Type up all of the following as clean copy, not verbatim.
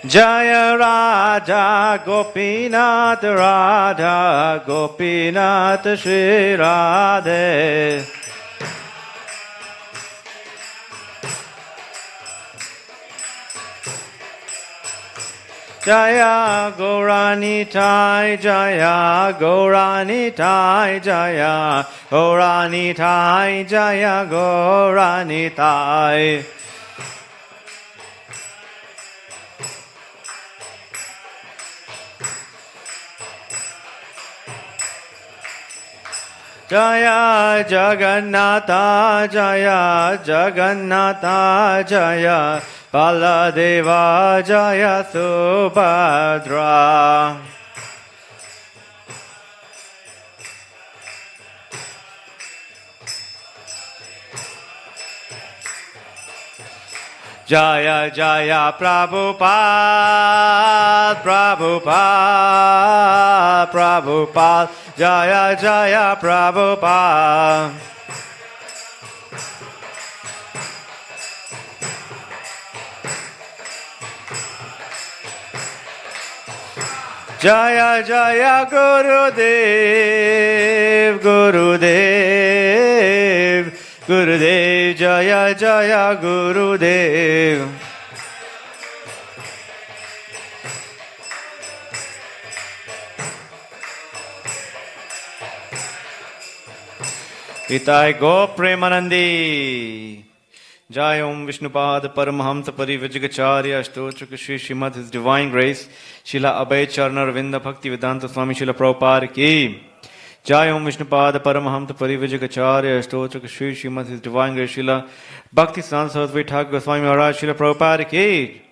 Jaya Radha Gopinath Radha Gopinath Shri Radhe. Jaya Gaurani Tai Jaya Gaurani Tai Jaya Gaurani Tai Jaya Gaurani Tai. Jaya Jagannatha Jaya Jagannatha Jaya Baladeva Jaya Subhadra. Jaya Jaya Prabhupada Prabhupada Prabhupada Jaya Jaya Prabhupada. Jaya Jaya Gurudev Gurudev Gurudev Jaya Jaya Gurudev. Itai Go Premanandi. Jai Om Vishnupad Paramahamsa Parivajigacharya Ashtotra Shri Srimad His Divine Grace Srila Abhay Charana Ravinda Bhakti Vedanta Swami Srila Prabhupada Ki. Jai Om Vishnupad Paramahamsa Parivajigacharya Ashtotra Shri Srimad His Divine Grace Srila Bhakti Siddhanta Saraswati Thakur Goswami Maharaj Srila Prabhupada Ki.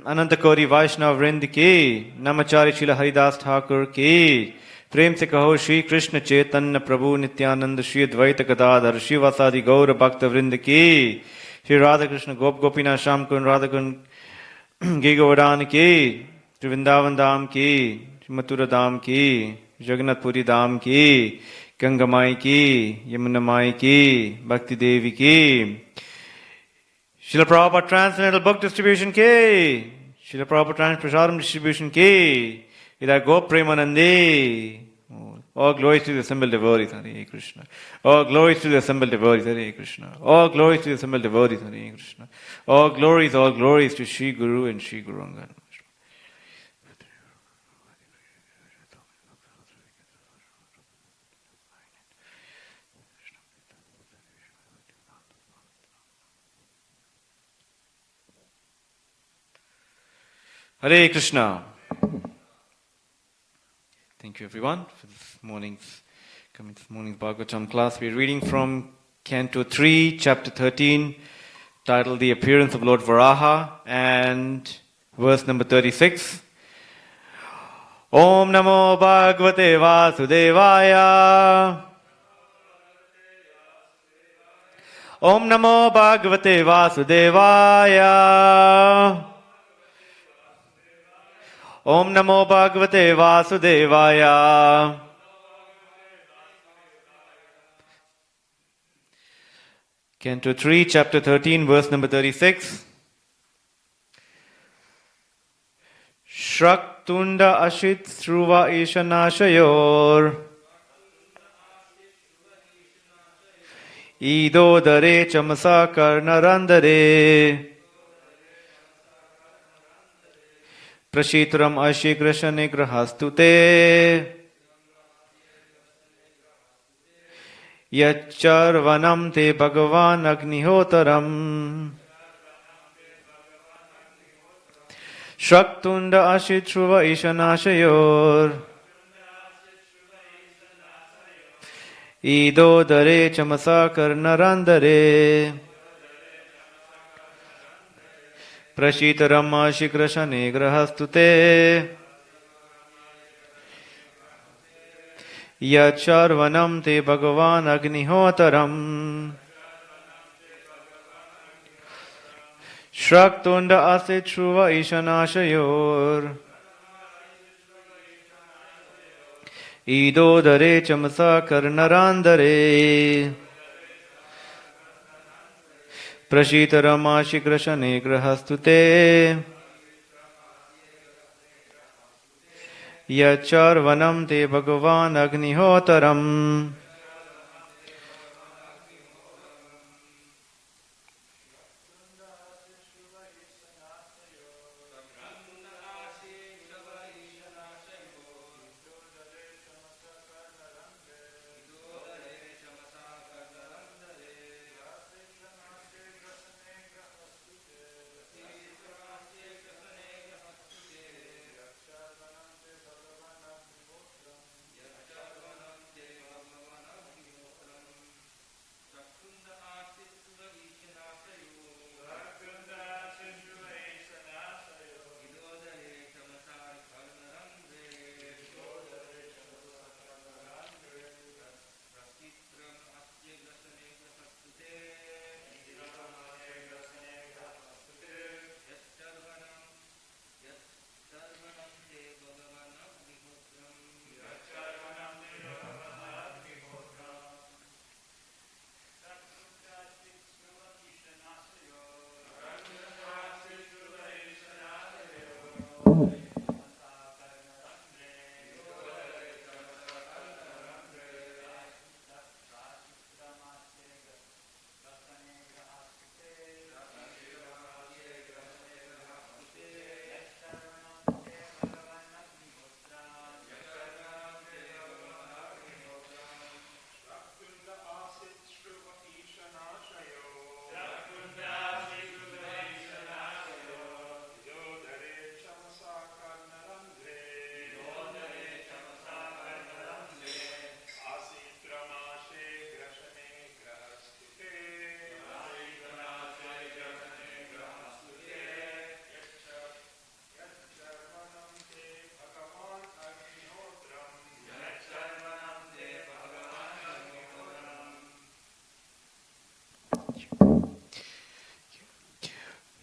Ananta Kori Vaishnav Vrind Ki. Namachari Srila Haridas Thakur Ki. प्रेम से कहो श्री कृष्ण चैतन्य प्रभु नित्यानंद श्री द्वैत गदाधर शिवासादि गौर भक्त वृंद की. श्री राधा कृष्ण गोप गोपीनाथ श्याम कुंड राधा कुंड गी गोवर्धन की. श्री वृंदावन धाम की. श्री मथुरा धाम की. जगन्नाथपुरी धाम की. गंगा माई की. यमुना माई की. भक्ति देवी की. श्रील प्रभुपाद ट्रांसलेंटल बुक डिस्ट्रीब्यूशन की. श्रील प्रभुपाद ट्रांस प्रसारम डिस्ट्रीब्यूशन की. इधर गोप Premanandi. All glories to the assembled devotees, Hare Krishna. All glories to the assembled devotees, Hare Krishna. All glories to the assembled devotees, Hare Krishna. All glories to Shri Guru and Shri Guru Angad. Hare Krishna. Thank you everyone for this morning's Bhagavatam class. We are reading from Canto 3, Chapter 13, titled The Appearance of Lord Varaha, and verse number 36. Om Namo Bhagavate Vasudevaya. Om Namo Bhagavate Vasudevaya. Om Namo Bhagavate Vasudevaya. Canto 3, Chapter 13, verse number 36. Shraktunda Ashit Sruva Ishanashayor Ido Dare Chamasa Karnarandare Prashitram Ashigrasha Nigrahastute Yacharvanam Te Bhagavan Agnihotaram Shaktunda Ashitruva Ishanashayor Ido Dare Chamasa Karnarandare Prashitaram Ashigrasha Nigrahastute Yacharvanam Te Bhagavan Agnihotaram Shraktunda Asitruva Ishanashayor Ido Dare Chamasa Karnarandare Prashitaram Ashigrasha Nigrahastute Yacharvanam te Bhagavan Agnihotaram.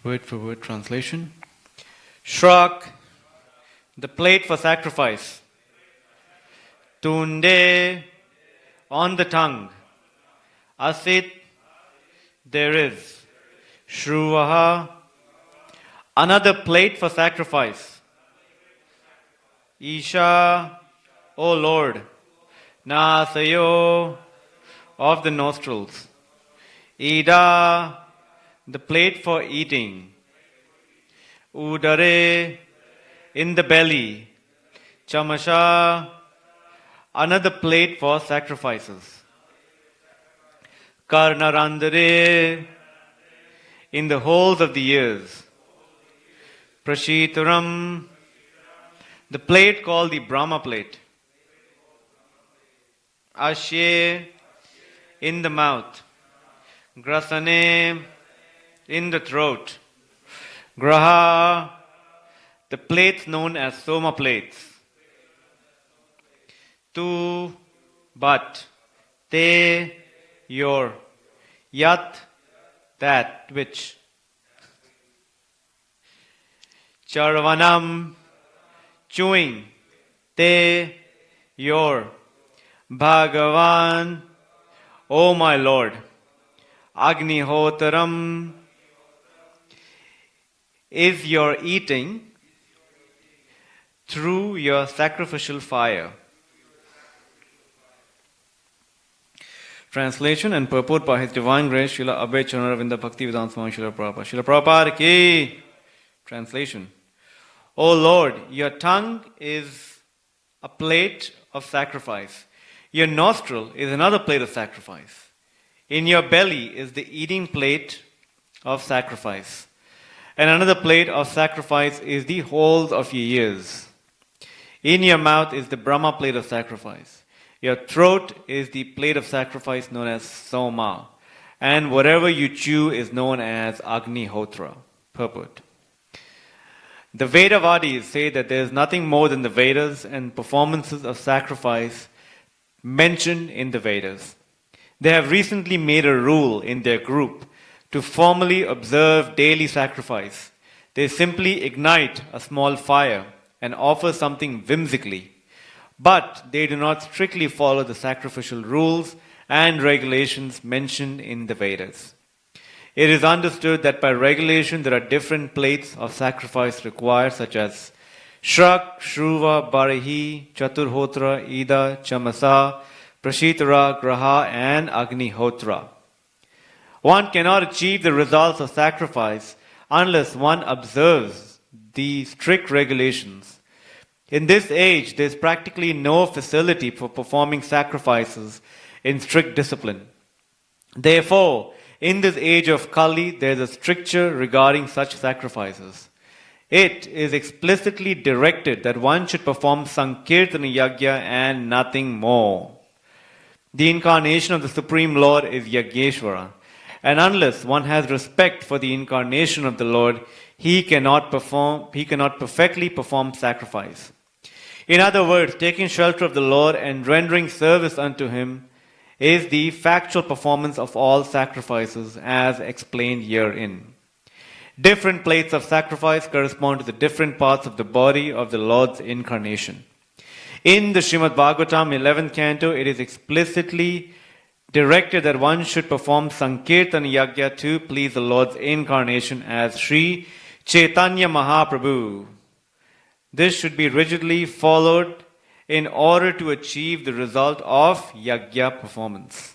Word for word translation. Shrak, the plate for sacrifice. Tunde, on the tongue. Asit, there is. Shruvaha, another plate for sacrifice. Isha, O Lord. Nasayo, of the nostrils. Ida, the plate for eating. Udare, in the belly. Chamasha, another plate for sacrifices. Karnarandare, in the holes of the ears. Prashitaram, the plate called the Brahma plate. Ashye, in the mouth. Grasane, in the throat. Graha, the plates known as Soma plates. Tu, but. Te, your. Yat, that, which. Charvanam, chewing. Te, your. Bhagavan, O my Lord. Agnihotaram, is your eating through your sacrificial fire. Translation and purport by His Divine Grace, Srila Abhay Charanavinda Bhaktivedanta Swami Srila Prabhupada. Srila Prabhupada ki. Translation. O Lord, your tongue is a plate of sacrifice. Your nostril is another plate of sacrifice. In your belly is the eating plate of sacrifice. And another plate of sacrifice is the holes of your ears. In your mouth is the Brahma plate of sacrifice. Your throat is the plate of sacrifice known as Soma. And whatever you chew is known as Agnihotra. Purport. The Vedavadis say that there is nothing more than the Vedas and performances of sacrifice mentioned in the Vedas. They have recently made a rule in their group to formally observe daily sacrifice. They simply ignite a small fire and offer something whimsically, but they do not strictly follow the sacrificial rules and regulations mentioned in the Vedas. It is understood that by regulation there are different plates of sacrifice required, such as Shrak, Shruva, Barahi, Chaturhotra, Ida, Chamasa, Prashitara, Graha, and Agnihotra. One cannot achieve the results of sacrifice unless one observes the strict regulations. In this age, there is practically no facility for performing sacrifices in strict discipline. Therefore, in this age of Kali, there is a stricture regarding such sacrifices. It is explicitly directed that one should perform Sankirtana Yagya and nothing more. The incarnation of the Supreme Lord is Yageshwara, and unless one has respect for the incarnation of the Lord, he cannot perfectly perform sacrifice. In other words, taking shelter of the Lord and rendering service unto him is the factual performance of all sacrifices as explained herein. Different plates of sacrifice correspond to the different parts of the body of the Lord's incarnation. In the Srimad Bhagavatam 11th canto, it is explicitly directed that one should perform Sankirtan Yagya to please the Lord's incarnation as Sri Chaitanya Mahaprabhu. This should be rigidly followed in order to achieve the result of Yagya performance.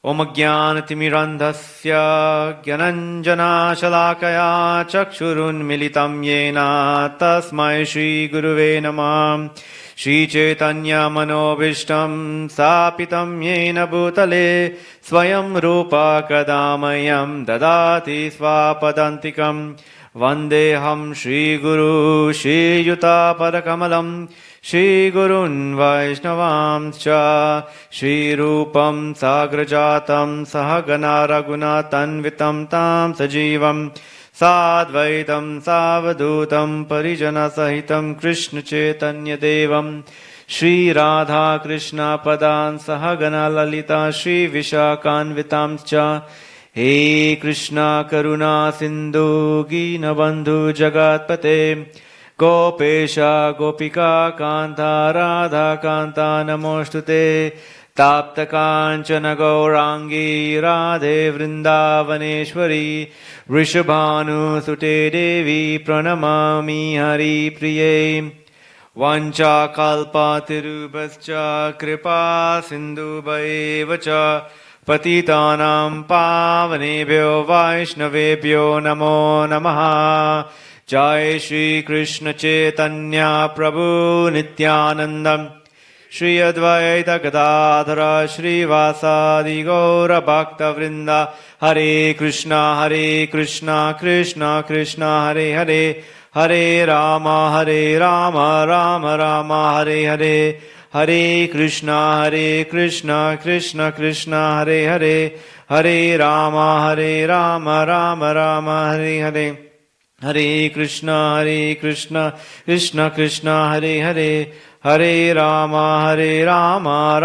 Om Jnanatimirandhasya Gyananjana Shalakaya Chakshurun Militam Yena Tasmai Shri Guruve Namah Shri Chaitanya Manobishtam Sapitam Yena Bhutale Swayam Rupa Kadamayam Dadati Swapadantikam Vandeham Shri Guru Shri Yuta Padakamalam Shri Gurun Vaishnavamscha Shri Rupam Sagrajatam Sahagana Raguna Tanvitam Tam Sajivam Sadvaitam Savadutam Parijana Sahitam Krishna Chaitanya Devam Shri Radha Krishna Padan Sahagana Lalita Shri Vishakanvitamscha He Krishna Karuna Sindhu Ginabandhu Jagatpate Gopesha Gopika Kanta Radha Kanta Namostute Tapta Kanchana Gaurangi Radhe Vrindavaneshwari Rishabhanu Sute Devi Pranamami Hari Priye Vancha Kalpa Tirubhascha Kripa Sindhu Bhaivacha Patitanam Pavanebhyo Vaishnavebhyo Namo Namaha Jai Shri Krishna Chaitanya Prabhu Nityanandam Shri Advaita Gadadhara Shri Vasadi Gaura Bhakta Vrinda Hare Krishna Krishna Krishna Hare Hare Hare Rama Rama Rama Hare Hare Hare Krishna Krishna Krishna Hare Hare Hare Rama Rama Rama Hare Hare Hare Krishna Krishna Krishna Hare Hare Hare Rama Rama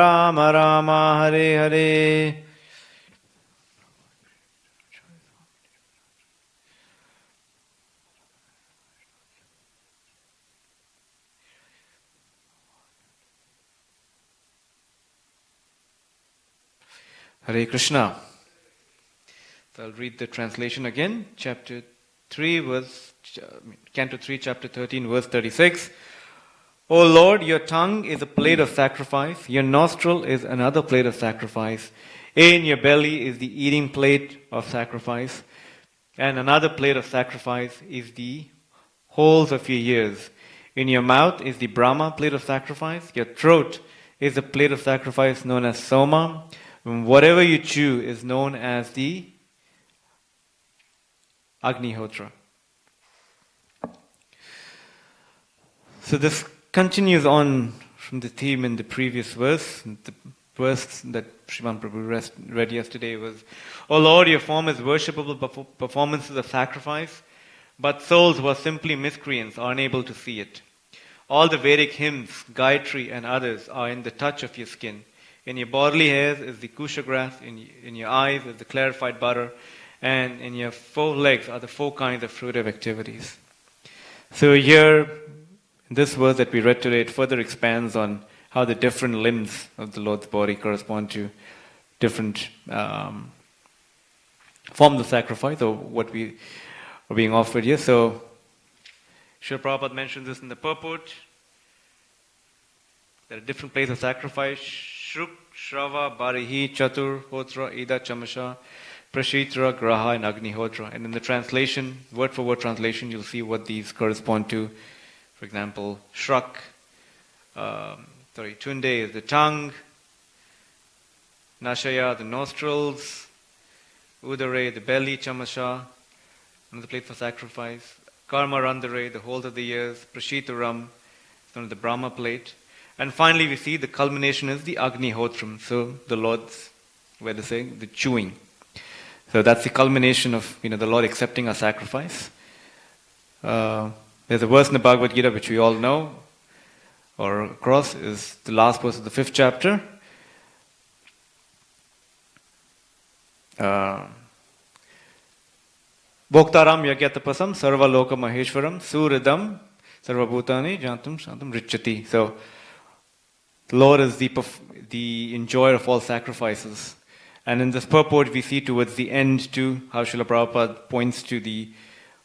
Rama Hare Hare. Hare Krishna. So I'll read the translation again. Chapter 3, Canto 3, Chapter 13, verse 36. O Lord, your tongue is a plate of sacrifice, your nostril is another plate of sacrifice, in your belly is the eating plate of sacrifice, and another plate of sacrifice is the holes of your ears. In your mouth is the Brahma plate of sacrifice, your throat is the plate of sacrifice known as Soma, and whatever you chew is known as the Agnihotra. So this continues on from the theme in the previous verse. The verse that Sriman Prabhu read yesterday was, O Lord, your form is worshipable performances of sacrifice, but souls who are simply miscreants are unable to see it. All the Vedic hymns, Gayatri and others are in the touch of your skin. In your bodily hairs is the kusha grass, in your eyes is the clarified butter, and in your 4 legs are the 4 kinds of fruitive activities. So here, this verse that we read today, it further expands on how the different limbs of the Lord's body correspond to different forms of sacrifice, or what we are being offered here. So, Srila Prabhupada mentions this in the purport. There are different places of sacrifice. Shruk, Shrava, Barihi, Chatur, Hotra, Ida, Chamasha, Prashitra, Graha, and Agnihotra. And in the translation, word for word translation, you'll see what these correspond to. For example, Shrak, Tunde is the tongue, Nashaya, the nostrils, Udare, the belly, Chamasha, another place for sacrifice, Karma Randare, the whole of the ears, Prashitaram, the Brahma plate. And finally we see the culmination is the Agnihotram, so the Lord's, where they say, the chewing. So that's the culmination of the Lord accepting our sacrifice. There's a verse in the Bhagavad Gita which we all know, or across, is the last verse of the 5th chapter. Bhoktaram yagyatapasam sarva loka maheshwaram suridam sarvabhutani jantam shantam richati. So the Lord is the enjoyer of all sacrifices. And in this purport we see towards the end too how Srila Prabhupada points to the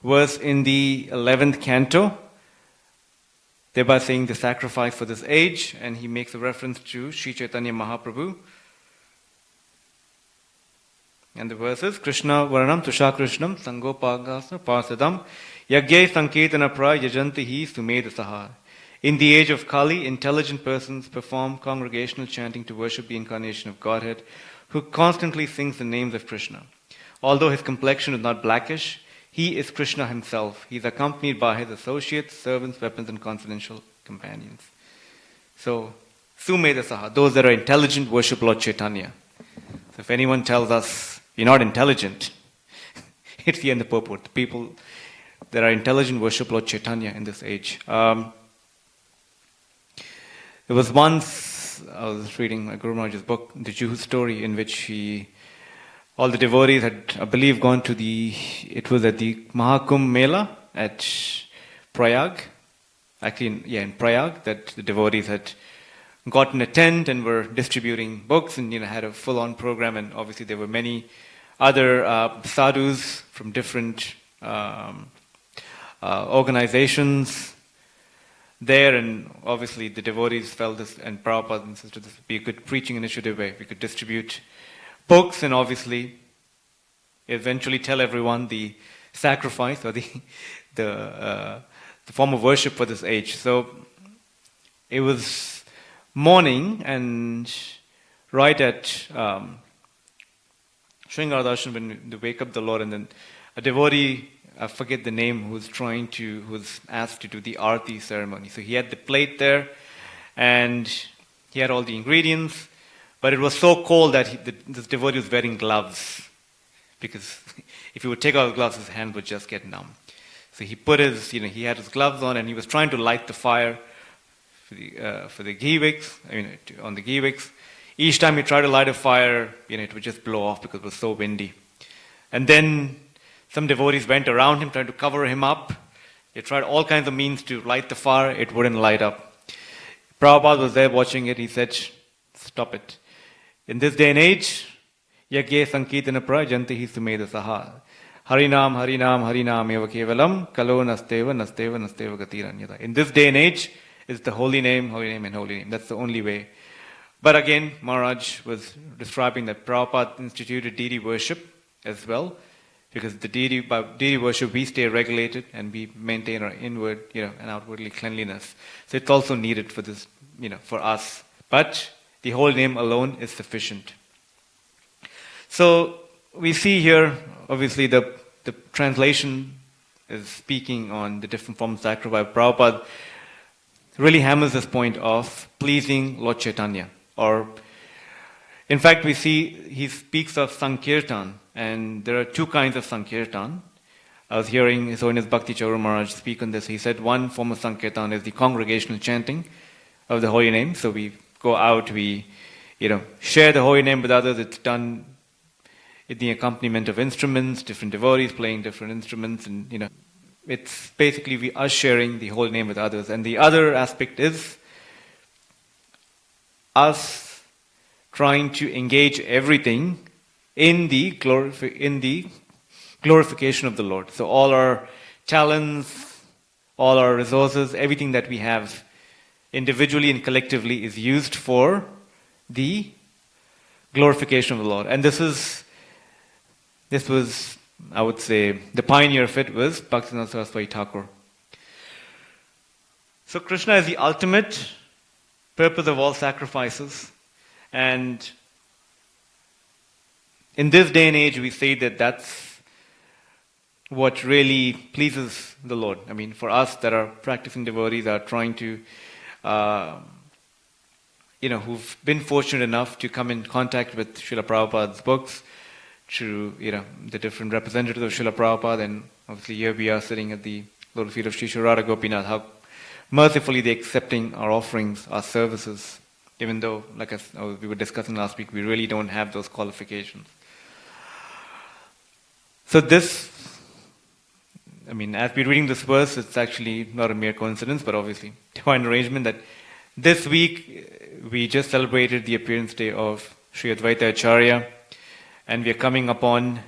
verse in the 11th canto, thereby saying the sacrifice for this age, and he makes a reference to Sri Chaitanya Mahaprabhu. And the verse is Krishna Varanam Tusha Krishnam Sangopagasa Pasadam Yagye Sanketana Pra Yajantihi Sumedasaha. In the age of Kali, intelligent persons perform congregational chanting to worship the incarnation of Godhead, who constantly sings the names of Krishna. Although his complexion is not blackish, he is Krishna himself. He is accompanied by his associates, servants, weapons, and confidential companions. So, Sumedasaha, those that are intelligent worship Lord Chaitanya. So if anyone tells us you're not intelligent, it's the end of the purport. The people that are intelligent worship Lord Chaitanya in this age. There was once, I was reading Guru Maharaj's book, The Juhu Story, in which all the devotees had, I believe, gone to it was at the Mahakumbh Mela at Prayag. Actually, in Prayag, that the devotees had gotten a tent and were distributing books and had a full-on program, and obviously there were many other sadhus from different organizations there, and obviously the devotees felt this, and Prabhupada insisted this would be a good preaching initiative where we could distribute books and obviously eventually tell everyone the sacrifice or the form of worship for this age. So it was morning, and right at Shringaradarshan, when they wake up the Lord, and then a devotee, I forget the name, who was asked to do the Aarti ceremony. So he had the plate there, and he had all the ingredients, but it was so cold that this devotee was wearing gloves, because if he would take off his gloves, his hand would just get numb. So he put he had his gloves on, and he was trying to light the fire for the ghee wicks, on the ghee wicks. Each time he tried to light a fire, it would just blow off because it was so windy. And then some devotees went around him trying to cover him up. They tried all kinds of means to light the fire. It wouldn't light up. Prabhupada was there watching it. He said, stop it. In this day and age, yagye sankitana prajantihi sumedasaha. Harinam, Harinam, Harinam eva kevalam, kalo nasteva, nasteva, nasteva gatiranyada. In this day and age, it's the holy name, and holy name. That's the only way. But again, Maharaj was describing that Prabhupada instituted deity worship as well, because by deity worship we stay regulated and we maintain our inward, and outwardly cleanliness. So it's also needed for this, for us. But the holy name alone is sufficient. So we see here, obviously, the translation is speaking on the different forms of sacrifice. Prabhupada really hammers this point of pleasing Lord Chaitanya. Or, in fact, we see he speaks of Sankirtan, and there are two kinds of Sankirtan. I was hearing His Holiness Bhakti Chauru Maharaj speak on this. He said one form of Sankirtan is the congregational chanting of the holy name. So we go out, we share the holy name with others. It's done in the accompaniment of instruments, different devotees playing different instruments, and it's basically us sharing the holy name with others. And the other aspect is us trying to engage everything in the glorification of the Lord. So all our talents, all our resources, everything that we have individually and collectively is used for the glorification of the Lord. And this was, I would say, the pioneer of it was Bhaktivinoda Saraswati Thakur. So Krishna is the ultimate purpose of all sacrifices. And in this day and age, we say that that's what really pleases the Lord. I mean, for us that are practicing devotees, are trying to, who've been fortunate enough to come in contact with Srila Prabhupada's books, through, the different representatives of Srila Prabhupada, and obviously here we are sitting at the lotus feet of Sri Sri Radha Gopinath, how mercifully they're accepting our offerings, our services, even though, like we were discussing last week, we really don't have those qualifications. So this, as we're reading this verse, it's actually not a mere coincidence, but obviously divine arrangement that this week we just celebrated the appearance day of Sri Advaita Acharya, and we are coming upon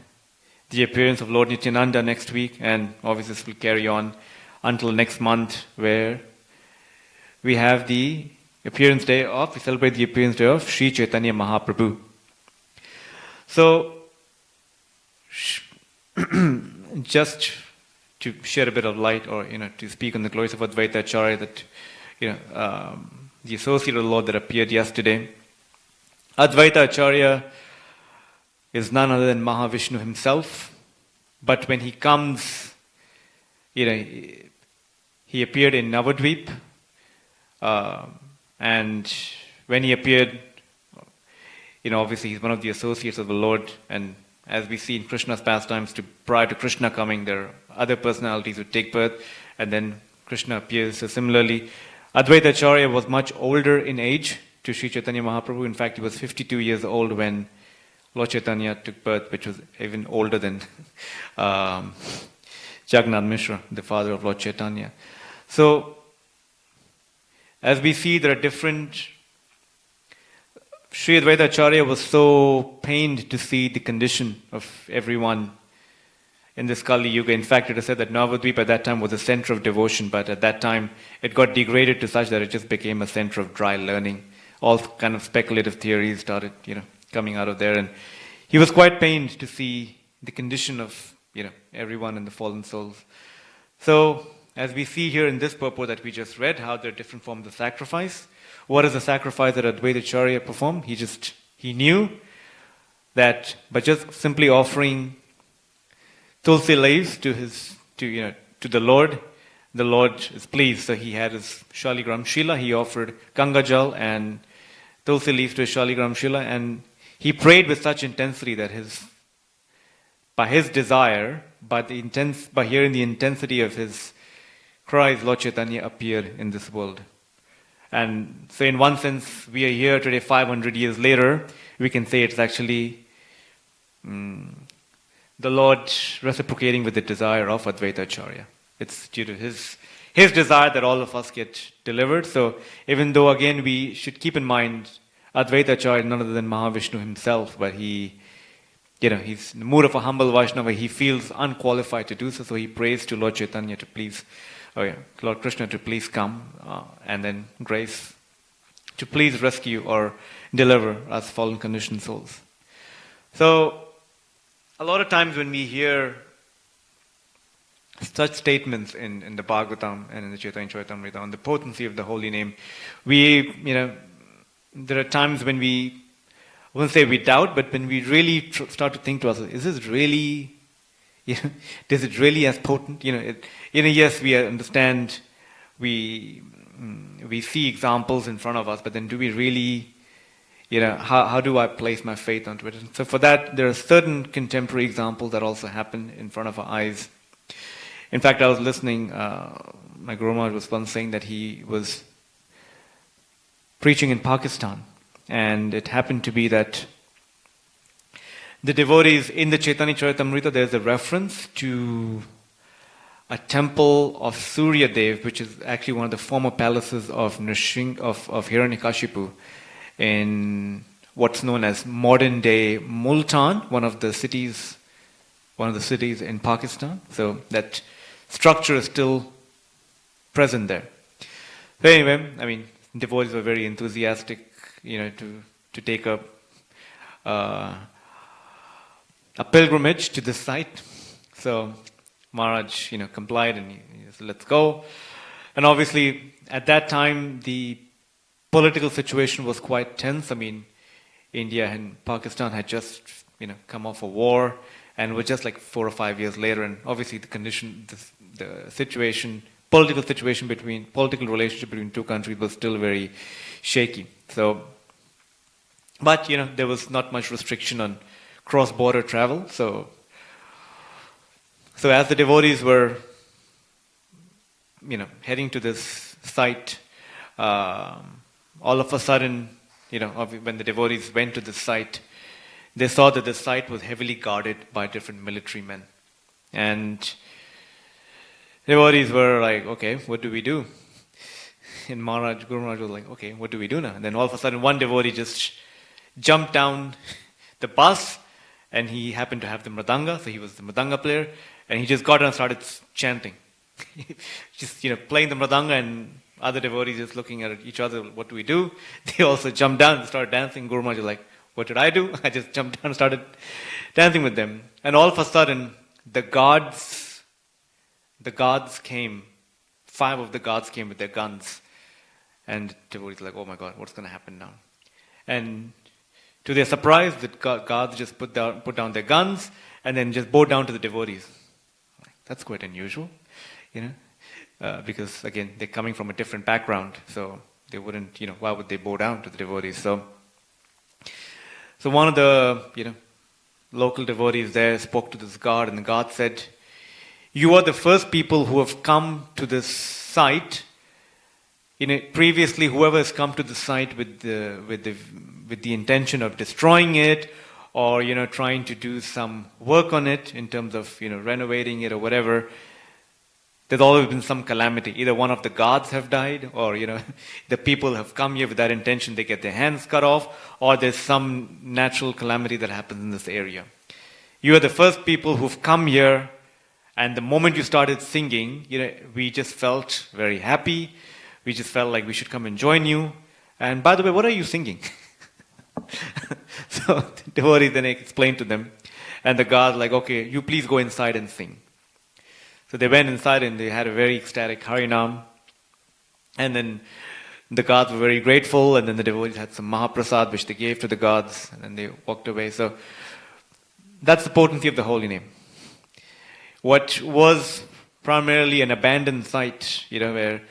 the appearance of Lord Nityananda next week, and obviously this will carry on until next month, where we have we celebrate the appearance day of Sri Chaitanya Mahaprabhu. So, just to shed a bit of light, or to speak on the glories of Advaita Acharya, that the associate of the Lord that appeared yesterday, Advaita Acharya is none other than Mahavishnu himself. But when he comes, he appeared in Navadvip, and when he appeared, obviously he's one of the associates of the Lord, and as we see in Krishna's pastimes, prior to Krishna coming, there are other personalities who take birth, and then Krishna appears. So similarly, Advaita Acharya was much older in age to Sri Chaitanya Mahaprabhu. In fact, he was 52 years old when Lord Chaitanya took birth, which was even older than Jagannath Mishra, the father of Lord Chaitanya. So, as we see, there are different. Sri Advaita Acharya was so pained to see the condition of everyone in this Kali Yuga. In fact, it is said that Navadvip at that time was a center of devotion, but at that time it got degraded to such that it just became a center of dry learning. All kind of speculative theories started, coming out of there, and he was quite pained to see the condition of, everyone in the fallen souls. So, as we see here in this purport that we just read, how there are different forms of sacrifice. What is the sacrifice that Advaita Acharya performed? He knew that by just simply offering tulsi leaves to the Lord is pleased. So he had his Shaligram Shila, he offered Ganga Jal and tulsi leaves to his Shaligram Shila, and he prayed with such intensity that by his desire, by hearing the intensity of his cries, Lord Chaitanya appeared in this world. And so in one sense, we are here today 500 years later, we can say it's actually the Lord reciprocating with the desire of Advaita Acharya. It's due to his desire that all of us get delivered. So even though, again, we should keep in mind Advaita Acharya is none other than Mahavishnu himself, but he's in the mood of a humble Vaishnava. He feels unqualified to do so, so he prays to Lord Chaitanya to please, Lord Krishna to please come, and then grace to please rescue or deliver us fallen conditioned souls. So, a lot of times when we hear such statements in the Bhagavatam and in the Chaitanya Charitamrita on the potency of the holy name, there are times when I wouldn't say we doubt, but when we really start to think to ourselves, is this really, is it really as potent? Yes, we understand, we see examples in front of us, but then do we really, how do I place my faith onto it? And so for that, there are certain contemporary examples that also happen in front of our eyes. In fact, I was listening, my Guru Maharaj was once saying that he was preaching in Pakistan, and it happened to be that the devotees in the Chaitanya Charitamrita, there's a reference to a temple of Surya Dev, which is actually one of the former palaces of Hiranyakashipu in what's known as modern day Multan, one of the cities in Pakistan. So that structure is still present there. So anyway, I mean, devotees were very enthusiastic, to take a pilgrimage to this site. So Maharaj, complied, and he said, let's go. And obviously, at that time, the political situation was quite tense. I mean, India and Pakistan had just, come off a war, and were just like 4 or 5 years later. And obviously, the situation, political relationship between two countries was still very shaky. So, but there was not much restriction on cross-border travel. So as the devotees were, heading to this site, all of a sudden, when the devotees went to this site, they saw that the site was heavily guarded by different military men. And devotees were like, okay, what do we do? And Guru Maharaj was like, okay, what do we do now? And then all of a sudden, one devotee just jumped down the bus, and he happened to have the mridanga, so he was the mridanga player, and he just got and started chanting. Just, playing the mridanga, and other devotees just looking at each other, what do we do? They also jumped down and started dancing. Guru Maharaj was like, what did I do? I just jumped down and started dancing with them. And all of a sudden, the gods came. 5 of the gods came with their guns. And devotees were like, oh my God, what's going to happen now? And to their surprise, the gods just put down their guns and then just bowed down to the devotees. That's quite unusual, because again, they're coming from a different background, so they wouldn't, why would they bow down to the devotees? So one of the, local devotees there spoke to this god, and the god said, you are the first people who have come to this site. Previously, whoever has come to the site with the intention of destroying it, or trying to do some work on it in terms of renovating it or whatever, there's always been some calamity. Either one of the gods have died, or the people have come here with that intention, they get their hands cut off, or there's some natural calamity that happens in this area. You are the first people who've come here, and the moment you started singing, we just felt very happy. We just felt like we should come and join you. And by the way, what are you singing? So the devotee then explained to them, and the god like, okay, you please go inside and sing. So they went inside and they had a very ecstatic Harinam. And then the gods were very grateful, and then the devotees had some Mahaprasad which they gave to the gods, and then they walked away. So that's the potency of the holy name. What was primarily an abandoned site, where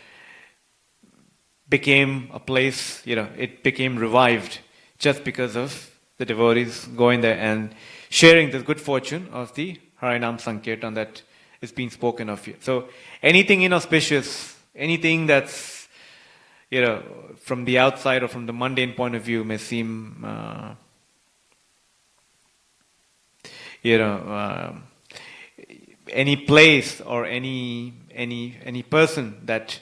became a place, it became revived just because of the devotees going there and sharing the good fortune of the Harinam Sankirtan that is being spoken of here. So anything inauspicious, anything that's, from the outside or from the mundane point of view may seem, any place or any person that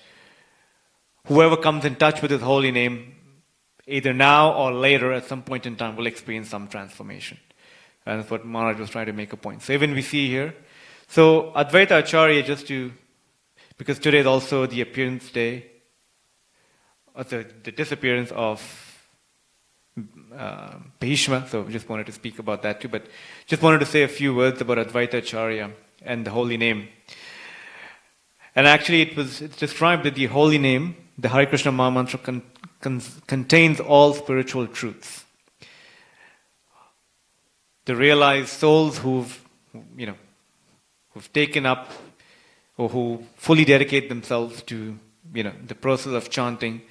whoever comes in touch with his holy name, either now or later at some point in time, will experience some transformation. And that's what Maharaj was trying to make a point. So even we see here. So Advaita Acharya, because today is also the appearance day, the disappearance of Bhishma, so just wanted to speak about that too, but just wanted to say a few words about Advaita Acharya and the holy name. And actually it's described that the holy name, the Hare Krishna Maha Mantra, contains all spiritual truths. The realized souls who've taken up or who fully dedicate themselves to the process of chanting,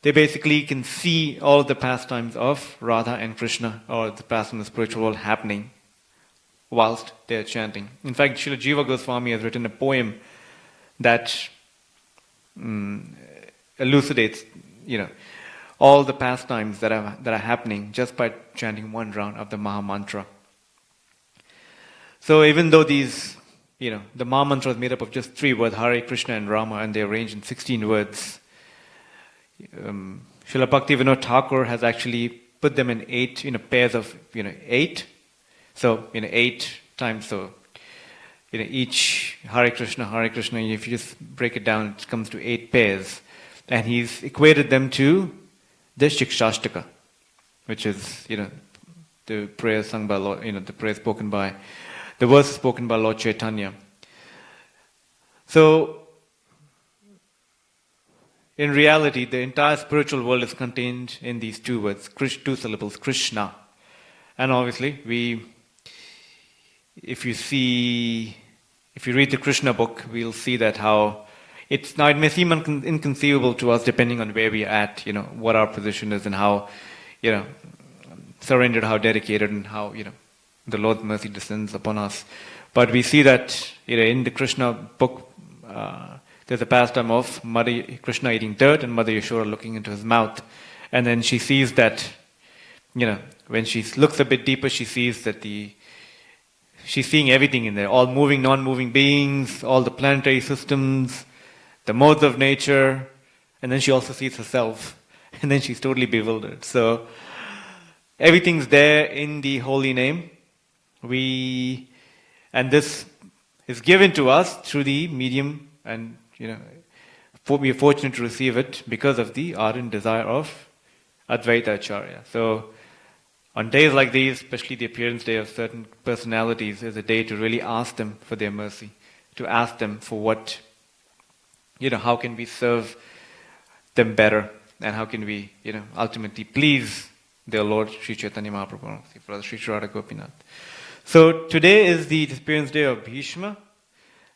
they basically can see all of the pastimes of Radha and Krishna, or the pastimes of the spiritual world, happening whilst they're chanting. In fact, Srila Jiva Goswami has written a poem that elucidates, all the pastimes that are happening just by chanting one round of the Maha Mantra. So even though these, the Maha Mantra is made up of just 3 words, Hare, Krishna and Rama, and they're arranged in 16 words, Srila Bhakti Vinod Thakur has actually put them in 8, pairs of, 8. So, 8 times, so, each Hare Krishna, if you just break it down, it comes to 8 pairs. And he's equated them to the Shikshashtaka, which is, the prayer sung by Lord, the prayer spoken by, the verse spoken by Lord Chaitanya. So, in reality, the entire spiritual world is contained in these 2 words, 2 syllables, Krishna. And obviously, if you read the Krishna book, we'll see that how it may seem inconceivable to us depending on where we are at, what our position is and how, surrendered, how dedicated, and how, the Lord's mercy descends upon us. But we see that, in the Krishna book, there's a pastime of Mother Krishna eating dirt and Mother Yashoda looking into his mouth. And then she sees that, when she looks a bit deeper, she sees that she's seeing everything in there, all moving, non-moving beings, all the planetary systems, the modes of nature, and then she also sees herself, and then she's totally bewildered. So everything's there in the holy name. And this is given to us through the medium, and we are fortunate to receive it because of the ardent desire of Advaita Acharya. So on days like these, especially the appearance day of certain personalities, is a day to really ask them for their mercy, to ask them for what, how can we serve them better, and how can we, ultimately please their Lord Sri Chaitanya Mahaprabhu, Brother Sri Radha Gopinath. So today is the appearance day of Bhishma,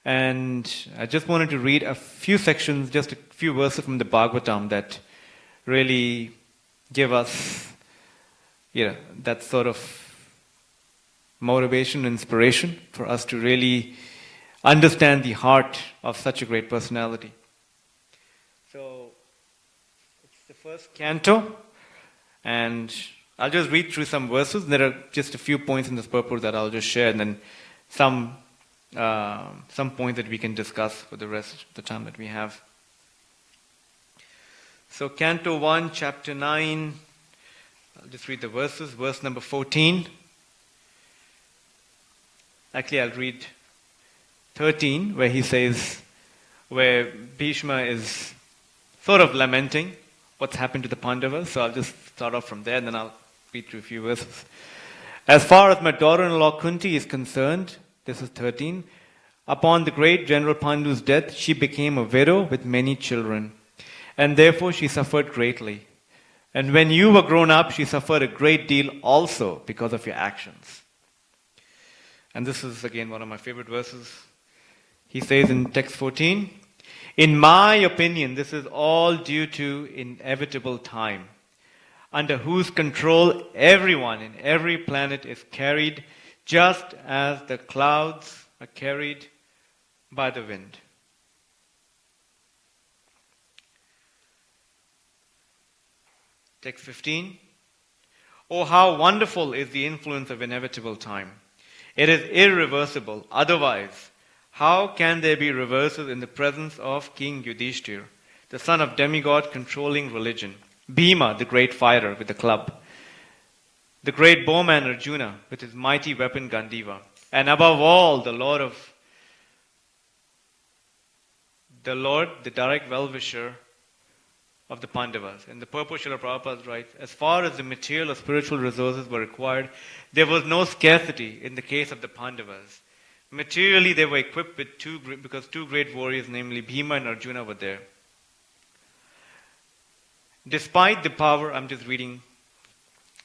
and I just wanted to read a few sections, just a few verses from the Bhagavatam that really give us that sort of motivation, inspiration for us to really understand the heart of such a great personality. So, it's the first canto, and I'll just read through some verses. There are just a few points in this purport that I'll just share, and then some points that we can discuss for the rest of the time that we have. So, Canto 1, Chapter 9, I'll just read the verses. Verse number 14. Actually, I'll read 13, where Bhishma is sort of lamenting what's happened to the Pandavas. So I'll just start off from there, and then I'll read through a few verses. As far as my daughter-in-law Kunti is concerned, this is 13, upon the great General Pandu's death, she became a widow with many children, and therefore she suffered greatly. And when you were grown up, she suffered a great deal also because of your actions. And this is again one of my favorite verses. He says in text 14, in my opinion, this is all due to inevitable time, under whose control everyone in every planet is carried, just as the clouds are carried by the wind. Text 15. Oh, how wonderful is the influence of inevitable time. It is irreversible. Otherwise, how can there be reversals in the presence of King Yudhishthir, the son of demigod controlling religion, Bhima, the great fighter with the club, the great bowman Arjuna with his mighty weapon Gandiva, and above all, the direct well-wisher of the Pandavas. And the purport Srila Prabhupada writes, as far as the material or spiritual resources were required, there was no scarcity in the case of the Pandavas. Materially, they were equipped with because two great warriors, namely Bhima and Arjuna, were there. Despite the power, I'm just reading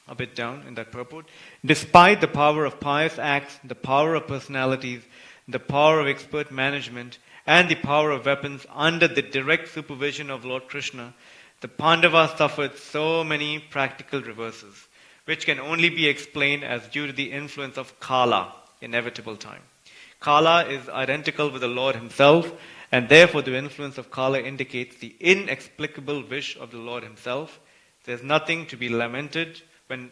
a bit down in that purport, despite the power of pious acts, the power of personalities, the power of expert management, and the power of weapons under the direct supervision of Lord Krishna, the Pandavas suffered so many practical reverses, which can only be explained as due to the influence of Kala, inevitable time. Kala is identical with the Lord himself, and therefore the influence of Kala indicates the inexplicable wish of the Lord himself. There's nothing to be lamented when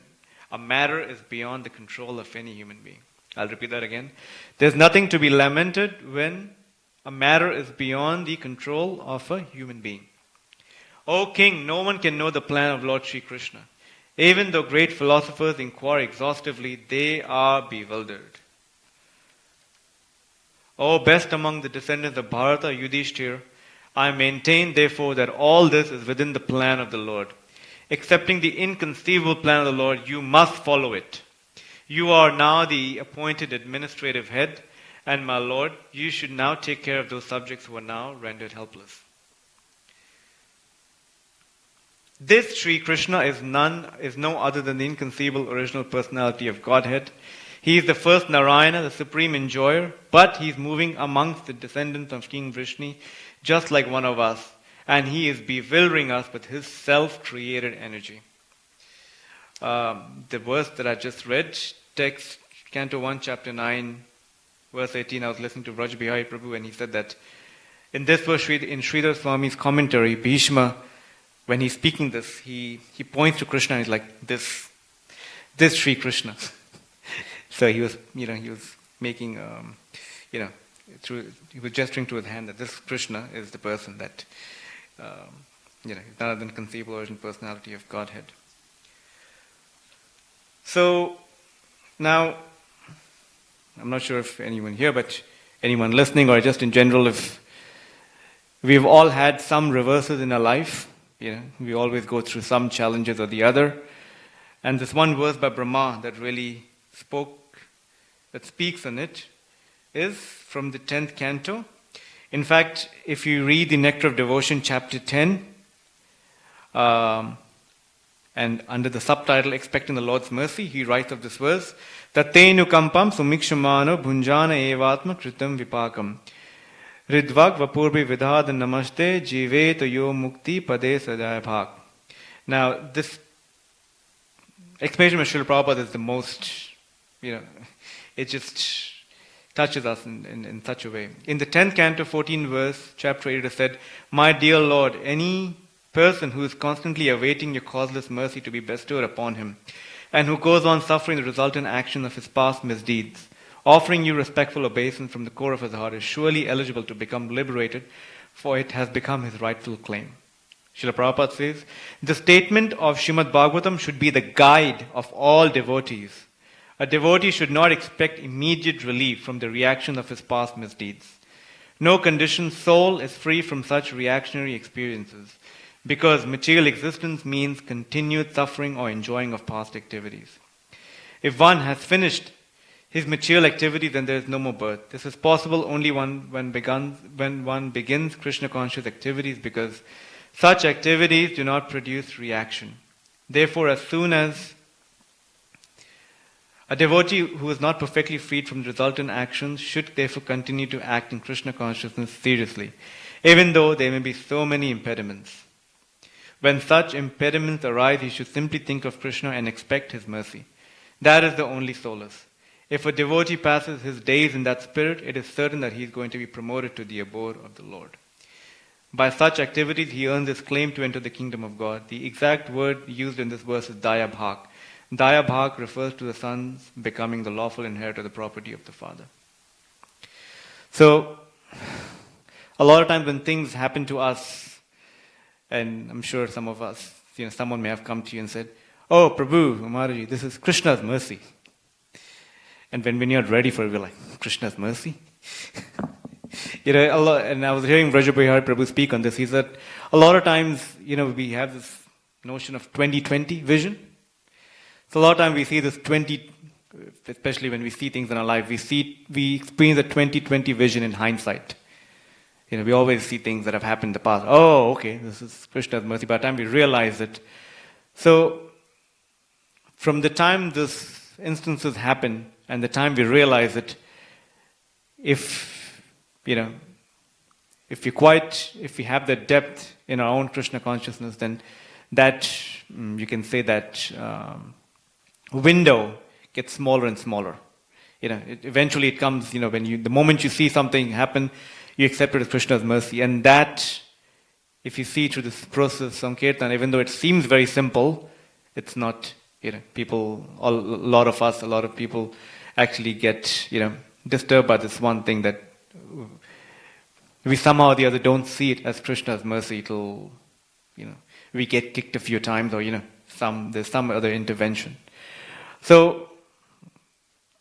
a matter is beyond the control of any human being. I'll repeat that again. There's nothing to be lamented when a matter is beyond the control of a human being. O King, no one can know the plan of Lord Sri Krishna. Even though great philosophers inquire exhaustively, they are bewildered. O best among the descendants of Bharata, Yudhishthir, I maintain therefore that all this is within the plan of the Lord. Accepting the inconceivable plan of the Lord, you must follow it. You are now the appointed administrative head, and my Lord, you should now take care of those subjects who are now rendered helpless. This Sri Krishna is no other than the inconceivable original personality of Godhead. He is the first Narayana, the supreme enjoyer, but he is moving amongst the descendants of King Vrishni, just like one of us, and he is bewildering us with his self-created energy. The verse that I just read, text Canto 1, Chapter 9, verse 18, I was listening to Radha Vinod Prabhu, and he said that in this verse, in Sridhar Swami's commentary, Bhishma, when he's speaking this, he points to Krishna and he's like, this Sri Krishna. So he was making, he was gesturing to his hand that this Krishna is the person that, is none other than conceivable origin personality of Godhead. So now, I'm not sure if anyone here, but anyone listening or just in general, if we've all had some reverses in our life, we always go through some challenges or the other. And this one verse by Brahma that really speaks on it is from the 10th canto. In fact, if you read the Nectar of Devotion, chapter 10, and under the subtitle, Expecting the Lord's Mercy, he writes of this verse, Tatenu kampam sumikshamano bhunjana evatma kritam vipakam. Ridvak vapurbi vidhad namaste jivet yo mukti pade sadaya bhak. Now, this explanation of Srila Prabhupada is the most, it just touches us in such a way. In the 10th canto, 14th verse, chapter 8, it is said, My dear Lord, any person who is constantly awaiting your causeless mercy to be bestowed upon him, and who goes on suffering the resultant action of his past misdeeds, offering you respectful obeisance from the core of his heart, is surely eligible to become liberated, for it has become his rightful claim. Srila Prabhupada says, the statement of Srimad Bhagavatam should be the guide of all devotees. A devotee should not expect immediate relief from the reaction of his past misdeeds. No conditioned soul is free from such reactionary experiences, because material existence means continued suffering or enjoying of past activities. If one has finished his material activities, then there is no more birth. This is possible only when one begins Krishna conscious activities, because such activities do not produce reaction. Therefore, as soon as a devotee who is not perfectly freed from resultant actions should therefore continue to act in Krishna consciousness seriously, even though there may be so many impediments. When such impediments arise, he should simply think of Krishna and expect his mercy. That is the only solace. If a devotee passes his days in that spirit, it is certain that he is going to be promoted to the abode of the Lord. By such activities, he earns his claim to enter the kingdom of God. The exact word used in this verse is Daya Bhak. Daya Bhak refers to the sons becoming the lawful inheritor of the property of the father. So, a lot of times when things happen to us, and I'm sure some of us, someone may have come to you and said, Oh, Prabhu, Maharaji, this is Krishna's mercy. And when we're not ready for it, we're like, Krishna's mercy? And I was hearing Radha Vinod Prabhu speak on this. He said, a lot of times, we have this notion of 2020 vision. So a lot of times we see this 20, especially when we see things in our life, we experience a 2020 vision in hindsight. We always see things that have happened in the past. Oh, okay, this is Krishna's mercy. By the time we realize it. So, from the time these instances happen and the time we realize it, if we have the depth in our own Krishna consciousness, then that, you can say that window gets smaller and smaller. Eventually it comes, the moment you see something happen, you accept it as Krishna's mercy. And that, if you see through this process of Sankirtan, even though it seems very simple, it's not, a lot of people actually get, disturbed by this one thing that we somehow or the other don't see it as Krishna's mercy till, we get kicked a few times or, there's some other intervention. So,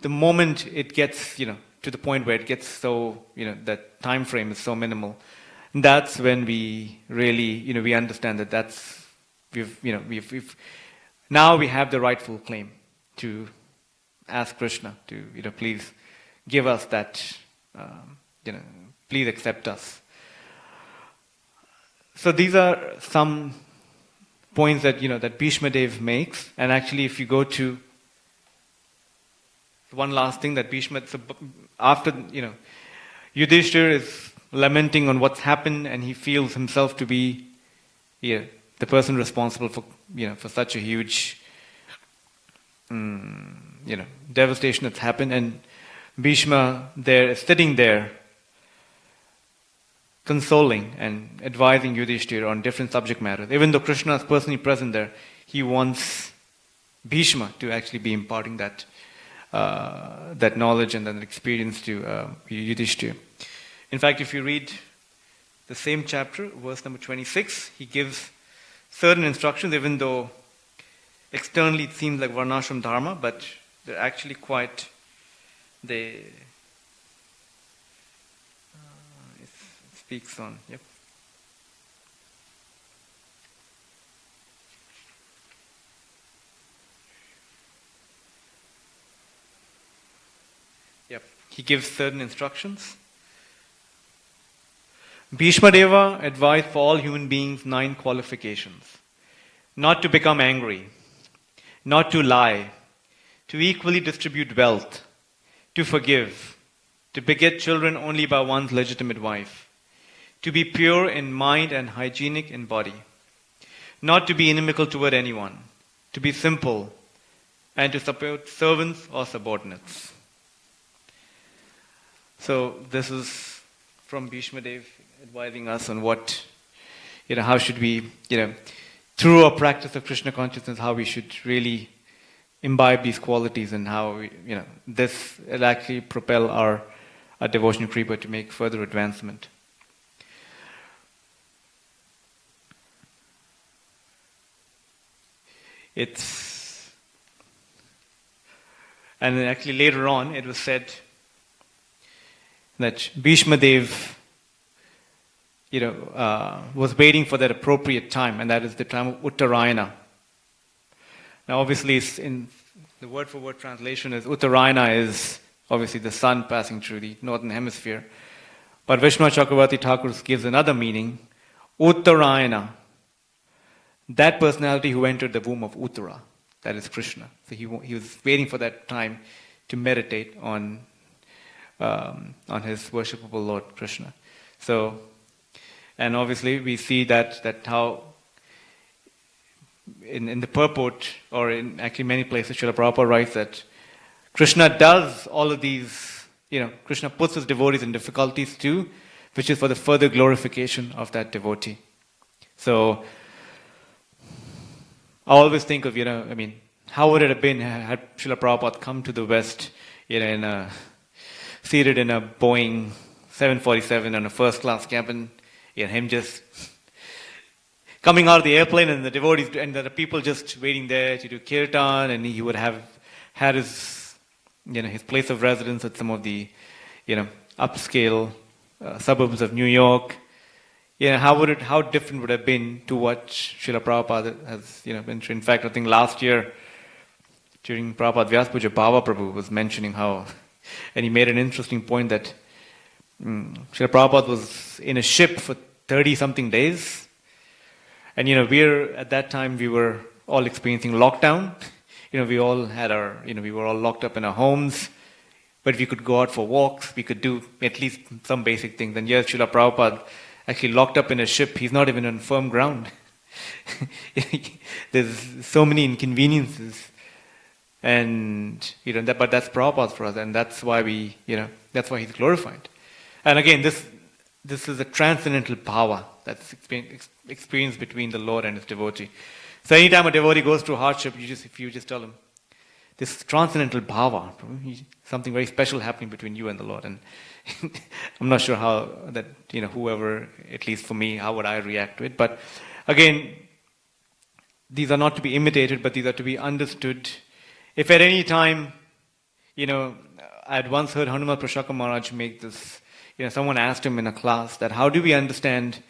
the moment it gets, to to the point where it gets so, that time frame is so minimal. And that's when we really, we understand that now we have the rightful claim to ask Krishna to, please give us that, please accept us. So these are some points that, that Bhishma Dev makes. And actually, if you go to one last thing that Bhishma, so after, Yudhishthira is lamenting on what's happened, and he feels himself to be the person responsible for, for such a huge, devastation that's happened. And Bhishma there is sitting there, consoling and advising Yudhishthira on different subject matters. Even though Krishna is personally present there, he wants Bhishma to actually be imparting that knowledge and that experience to Yudhishthira. In fact, if you read the same chapter, verse number 26, he gives certain instructions, even though externally it seems like varnashram dharma, but they're actually quite, it speaks on, yep. Yep, he gives certain instructions. Bhishma Deva advised for all human beings 9 qualifications. Not to become angry, not to lie, to equally distribute wealth, to forgive, to beget children only by one's legitimate wife, to be pure in mind and hygienic in body, not to be inimical toward anyone, to be simple, and to support servants or subordinates. So this is from Bhishma Dev advising us on what, how should we, through our practice of Krishna consciousness, how we should really imbibe these qualities, and how, this will actually propel our devotional kripa to make further advancement. And then actually later on it was said that Bhishma Dev, was waiting for that appropriate time, and that is the time of Uttarayana. Now, obviously, in the word-for-word translation is Uttarayana is obviously the sun passing through the northern hemisphere, but Vishnu Chakravarti Thakur gives another meaning: Uttarayana, that personality who entered the womb of Uttara, that is Krishna. So he was waiting for that time to meditate on his worshipable Lord Krishna. So. And obviously we see that how in the purport, or in actually many places, Srila Prabhupada writes that Krishna does all of these, Krishna puts his devotees in difficulties too, which is for the further glorification of that devotee. So I always think of, how would it have been had Srila Prabhupada come to the West, seated in a Boeing 747 on a first-class cabin, and him just coming out of the airplane, and the devotees and the people just waiting there to do kirtan, and he would have had his, his place of residence at some of the, upscale suburbs of New York. How different would it have been to what Srila Prabhupada has, been through. In fact, I think last year during Prabhupada Vyas Puja, Bhava Prabhu was mentioning how, and he made an interesting point that Srila Prabhupada was in a ship for 30-something days. And, at that time, we were all experiencing lockdown. We all had we were all locked up in our homes, but we could go out for walks. We could do at least some basic things. And yes, Srila Prabhupada actually locked up in a ship. He's not even on firm ground. There's so many inconveniences. And, but that's Prabhupada for us. And that's why that's why he's glorified. And again, this is a transcendental power that's experienced between the Lord and his devotee. So anytime a devotee goes through hardship, if you just tell him, this transcendental power, something very special happening between you and the Lord. And I'm not sure how that, whoever, at least for me, how would I react to it. But again, these are not to be imitated, but these are to be understood. If at any time, I had once heard Hanuman Prashaka Maharaj make this, someone asked him in a class that how do we understand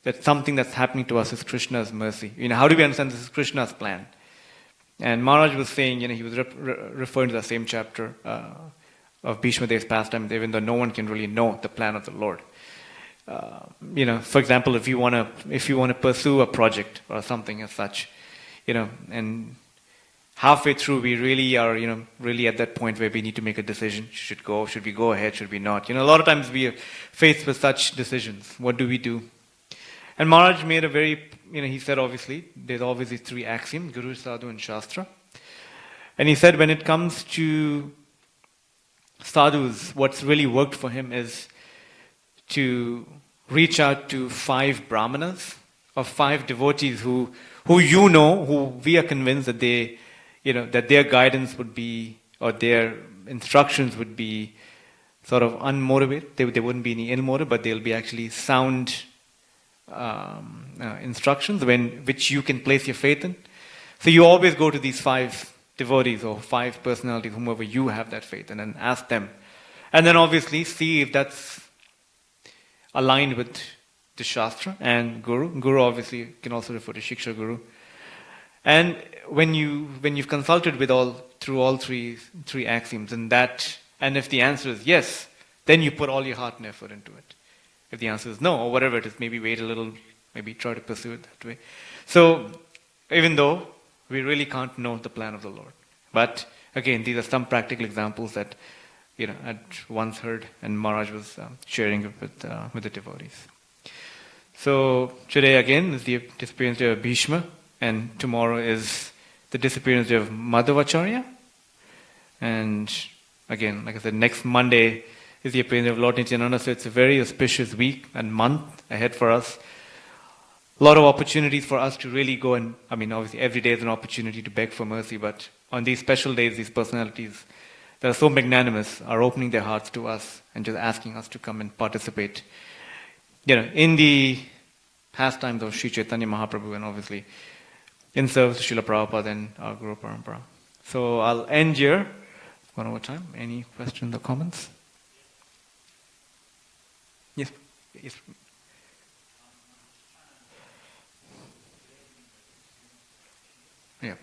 that something that's happening to us is Krishna's mercy? How do we understand this is Krishna's plan? And Maharaj was saying, he was referring to the same chapter of Bhishma Dev's pastime, even though no one can really know the plan of the Lord. For example, if you want to pursue a project or something as such, and halfway through we really are, really at that point where we need to make a decision. Should we go ahead? Should we not? A lot of times we are faced with such decisions. What do we do? And Maharaj made a very, he said obviously, there's always these three axioms, Guru, Sadhu and Shastra. And he said when it comes to sadhus, what's really worked for him is to reach out to 5 brahmanas or 5 devotees who we are convinced that they, that their guidance would be, or their instructions would be sort of unmotivated. There wouldn't be any ill motive, but they'll be actually sound instructions which you can place your faith in. So you always go to these 5 devotees or 5 personalities, whomever you have that faith, and then ask them. And then obviously see if that's aligned with the Shastra and Guru. Guru obviously can also refer to Shiksha Guru. And when you've consulted through all three axioms, and if the answer is yes, then you put all your heart and effort into it. If the answer is no, or whatever it is, maybe wait a little, maybe try to pursue it that way. So, even though we really can't know the plan of the Lord. But, again, these are some practical examples that, I'd once heard, and Maharaj was sharing with the devotees. So, today again is the disappearance day of Bhishma, and tomorrow is the disappearance day of Madhavacharya. And, again, like I said, next Monday is the appearance of Lord Nityananda, so it's a very auspicious week and month ahead for us. A lot of opportunities for us to really go and, obviously every day is an opportunity to beg for mercy, but on these special days, these personalities that are so magnanimous are opening their hearts to us and just asking us to come and participate, in the pastimes of Sri Chaitanya Mahaprabhu, and obviously in service to Srila Prabhupada and our Guru Parampara. So I'll end here. One more time. Any questions or comments? Yes. Yeah.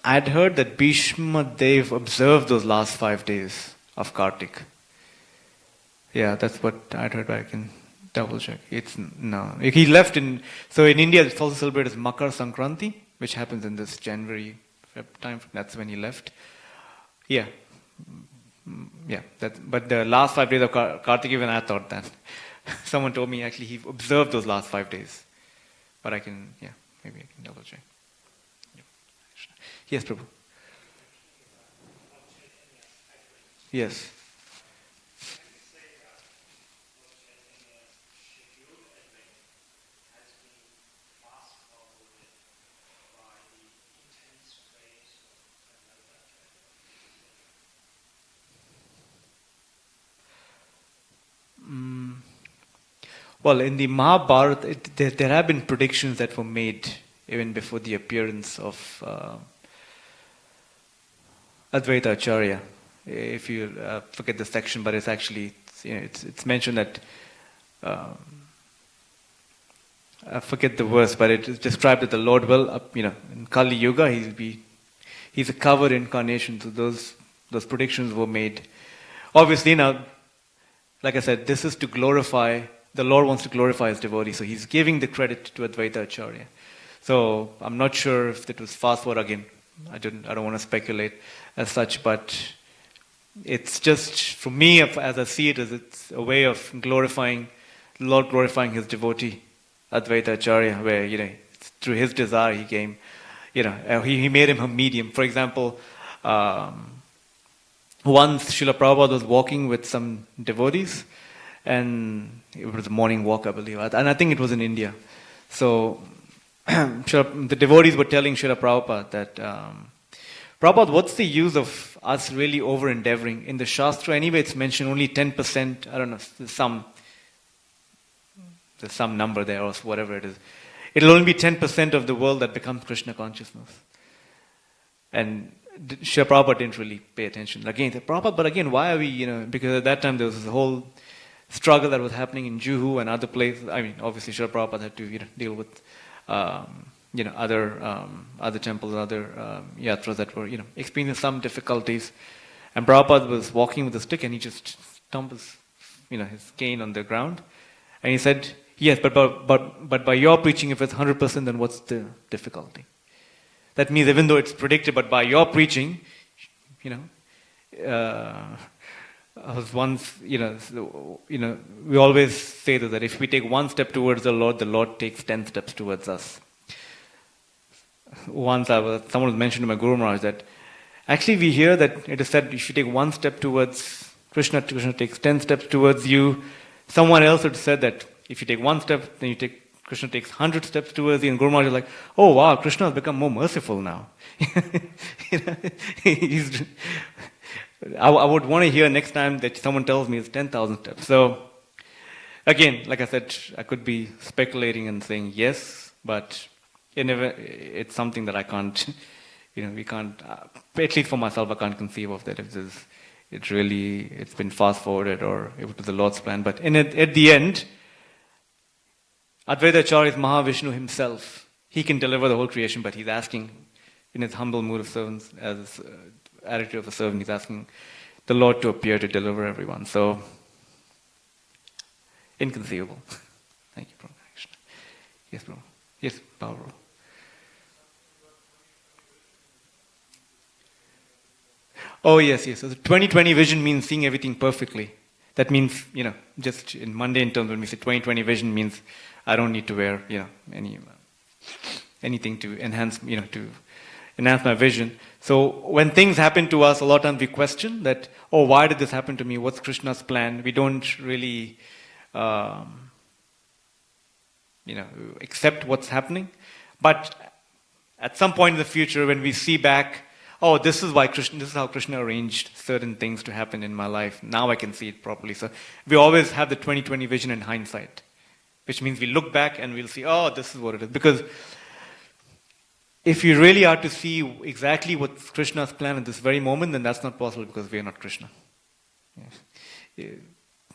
I'd heard that Bhishma Dev observed those last 5 days of Kartik. Yeah, that's what I'd heard, but I can double check. He left so in India it's also celebrated as Makar Sankranti, which happens in this January time. That's when he left. Yeah. But the last 5 days of Kartik, even I thought that. Someone told me actually he observed those last 5 days. But maybe I can double check. Yes, Prabhu. Yes. Well, in the Mahabharata, there have been predictions that were made even before the appearance of Advaita Acharya. If you forget the section, but it's actually it's mentioned that I forget the verse, but it is described that the Lord will, in Kali Yuga, he's a covered incarnation. So those predictions were made. Obviously, now, like I said, this is to glorify. The Lord wants to glorify His devotee, so He's giving the credit to Advaita Acharya. So I'm not sure if it was fast forward again. I don't want to speculate as such, but it's just, for me, as I see it, it's a way of glorifying, the Lord glorifying His devotee, Advaita Acharya, where, through His desire He came, He made him a medium. For example, once Srila Prabhupada was walking with some devotees, and it was a morning walk, I believe, and I think it was in India. So the devotees were telling Srila Prabhupada that, Prabhupada, what's the use of us really over-endeavoring? In the Shastra, anyway, it's mentioned only 10%, I don't know, there's some number there or whatever it is. it'll only be 10% of the world that becomes Krishna consciousness. And Srila Prabhupada didn't really pay attention. Again, Prabhupada, but again, why are we, because at that time there was this whole struggle that was happening in Juhu and other places. I mean, obviously Srila Prabhupada had to deal with, other temples, other yatras that were, experiencing some difficulties. And Prabhupada was walking with a stick and he just stumped his cane on the ground. And he said, yes, but by your preaching, if it's 100%, then what's the difficulty? That means even though it's predicted, but by your preaching, I was once, we always say that if we take one step towards the Lord takes 10 steps towards us. Once someone mentioned to my Guru Maharaj that actually we hear that it is said if you take one step towards Krishna takes 10 steps towards you. Someone else had said that if you take one step, then Krishna takes 100 steps towards you. And Guru Maharaj is like, oh wow, Krishna has become more merciful now. I would want to hear next time that someone tells me it's 10,000 steps. So again, like I said, I could be speculating and saying yes, but it's something that I can't, we can't, at least for myself, I can't conceive of that if it's been fast forwarded or if it was the Lord's plan. But at the end, Advaita Acharya is Mahavishnu himself. He can deliver the whole creation, but he's asking, in his humble mood of servants, as attitude of a servant, he's asking the Lord to appear to deliver everyone. So, inconceivable. Thank you, Prabhu. Yes, Prabhu. Yes, Prabhu. Oh, yes. So the 2020 vision means seeing everything perfectly. That means, just in mundane terms, when we say 2020 vision means I don't need to wear, anything to enhance, to enhance my vision. So when things happen to us, a lot of times we question that, oh, why did this happen to me? What's Krishna's plan? We don't really, accept what's happening. But at some point in the future, when we see back, oh, this is how Krishna arranged certain things to happen in my life. Now I can see it properly. So we always have the 2020 vision in hindsight, which means we look back and we'll see, oh, this is what it is. Because if you really are to see exactly what's Krishna's plan at this very moment, then that's not possible because we are not Krishna. Yes.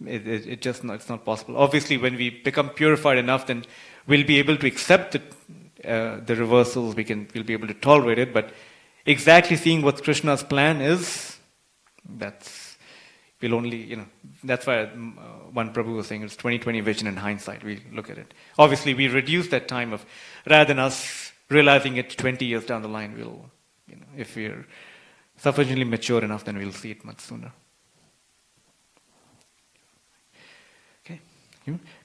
It's not possible. Obviously, when we become purified enough, then we'll be able to accept the reversals. We'll be able to tolerate it. But exactly seeing what Krishna's plan is, that's why one Prabhu was saying it's 2020 vision in hindsight. We look at it. Obviously, we reduce that time of rather than us realizing it 20 years down the line. We'll, if we're sufficiently mature enough, then we'll see it much sooner.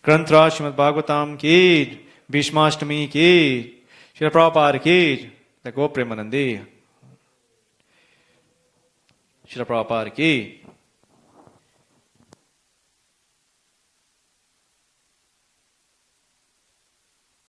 Grantra Srimad Bhagavatam ki, Bhishmashtami ki, Srila Prabhupada ki, the Go Premanandi. Srila Prabhupada ki.